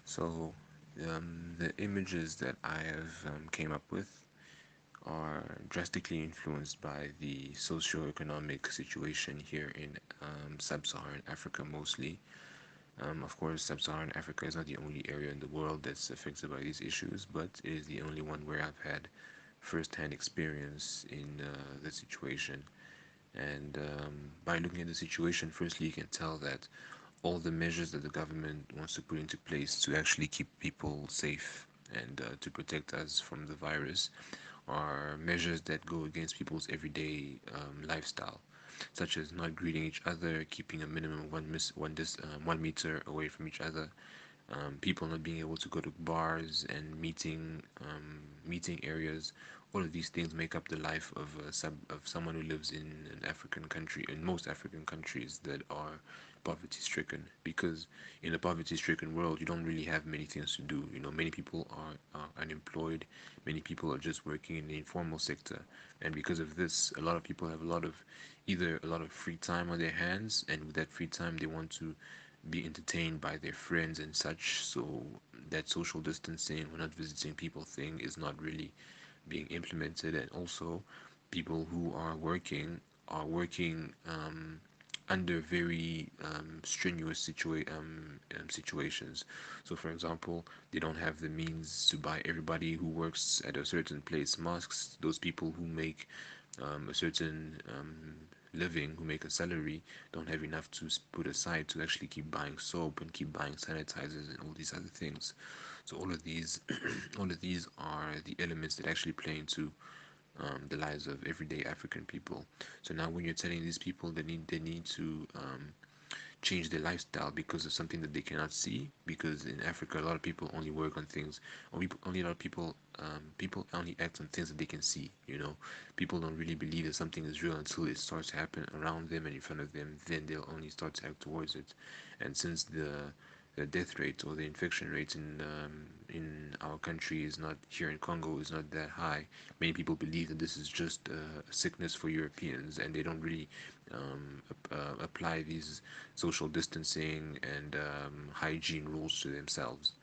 So, the images that I have came up with are drastically influenced by the socio-economic situation here in sub-Saharan Africa mostly. Of course, sub-Saharan Africa is not the only area in the world that's affected by these issues, but it is the only one where I've had first-hand experience in the situation. And by looking at the situation, firstly, you can tell that all the measures that the government wants to put into place to actually keep people safe and to protect us from the virus are measures that go against people's everyday lifestyle, such as not greeting each other, keeping a minimum of 1 meter away from each other, people not being able to go to bars and meeting areas. All of these things make up the life of someone who lives in an African country, in most African countries that are poverty stricken. Because in a poverty stricken world, you don't really have many things to do. Many people are unemployed, many people are just working in the informal sector, and because of this, a lot of people have either a lot of free time on their hands, and with that free time, they want to be entertained by their friends and such. So that social distancing, we're not visiting people thing is not really being implemented. And also, people who are working under very strenuous situations. So, for example, they don't have the means to buy everybody who works at a certain place masks. Those people who make a certain living, who make a salary, don't have enough to put aside to actually keep buying soap and keep buying sanitizers and all these other things. So all of these, all of these are the elements that actually play into the lives of everyday African people. So now, when you're telling these people they need to change their lifestyle because of something that they cannot see, because in Africa a lot of people only work on things, or only a lot of people only act on things that they can see. People don't really believe that something is real until it starts to happen around them and in front of them. Then they'll only start to act towards it. And since the death rate or the infection rate in our country is not, here in Congo, is not that high. Many people believe that this is just a sickness for Europeans, and they don't really apply these social distancing and hygiene rules to themselves.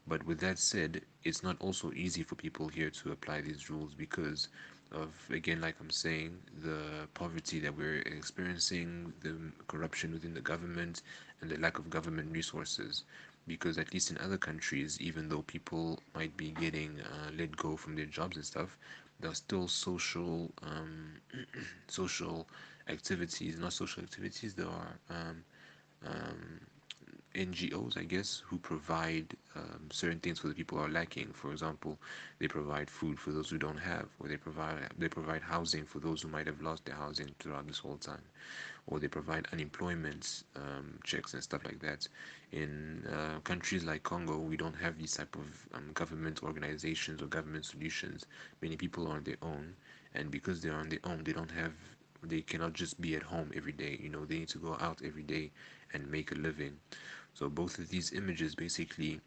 But with that said, it's not also easy for people here to apply these rules because of, again, like I'm saying, the poverty that we're experiencing, the corruption within the government, and the lack of government resources. Because at least in other countries, even though people might be getting let go from their jobs and stuff, there are still social activities, not social activities. There are um, NGOs, I guess, who provide certain things for the people who are lacking. For example, they provide food for those who don't have, or they provide housing for those who might have lost their housing throughout this whole time, or they provide unemployment checks and stuff like that. In countries like Congo, we don't have these type of government organizations or government solutions. Many people are on their own, and because they're on their own, they cannot just be at home every day. They need to go out every day and make a living. So both of these images basically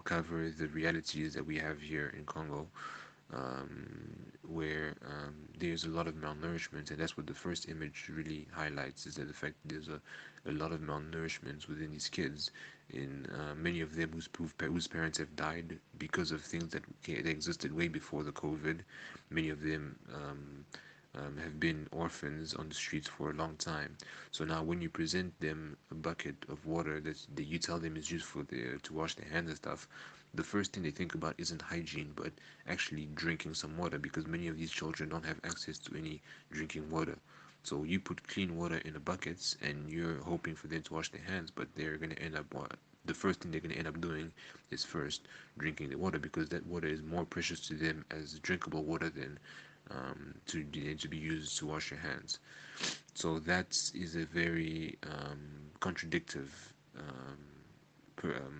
cover the realities that we have here in Congo, where there's a lot of malnourishment, and that's what the first image really highlights, is that the fact that there's a lot of malnourishment within these kids, in many of them whose parents have died because of things that existed way before the COVID. Many of them have been orphans on the streets for a long time. So now, when you present them a bucket of water that you tell them is used to wash their hands and stuff, the first thing they think about isn't hygiene, but actually drinking some water, because many of these children don't have access to any drinking water. So you put clean water in the buckets, and you're hoping for them to wash their hands, but they're going to end up what? The first thing they're going to end up doing is first drinking the water, because that water is more precious to them as drinkable water than to be used to wash your hands. So that is a very contradictive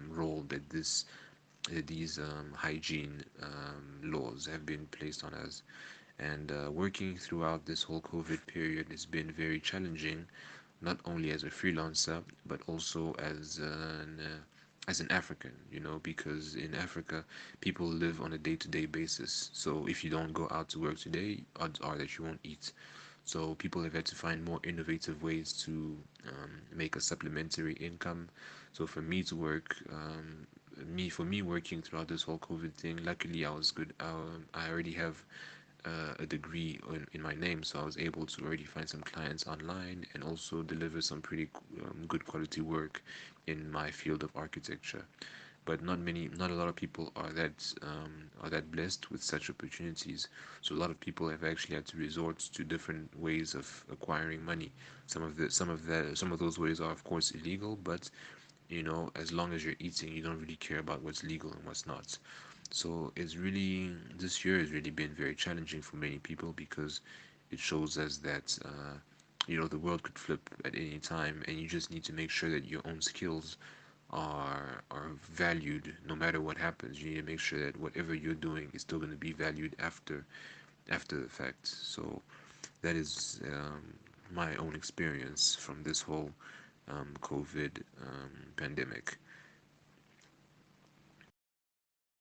role that these hygiene laws have been placed on us. And working throughout this whole COVID period has been very challenging, not only as a freelancer, but also as an African, because in Africa, people live on a day-to-day basis. So if you don't go out to work today, odds are that you won't eat. So people have had to find more innovative ways to make a supplementary income. So for me to work for me working throughout this whole COVID thing, luckily I was good. I already have a degree in my name, so I was able to already find some clients online and also deliver some pretty good quality work in my field of architecture. But not a lot of people are that blessed with such opportunities. So a lot of people have actually had to resort to different ways of acquiring money. Some of those ways are of course illegal, but as long as you're eating, you don't really care about what's legal and what's not. So this year has really been very challenging for many people because it shows us that the world could flip at any time, and you just need to make sure that your own skills are valued no matter what happens. You need to make sure that whatever you're doing is still going to be valued after the fact. So that is my own experience from this whole COVID pandemic.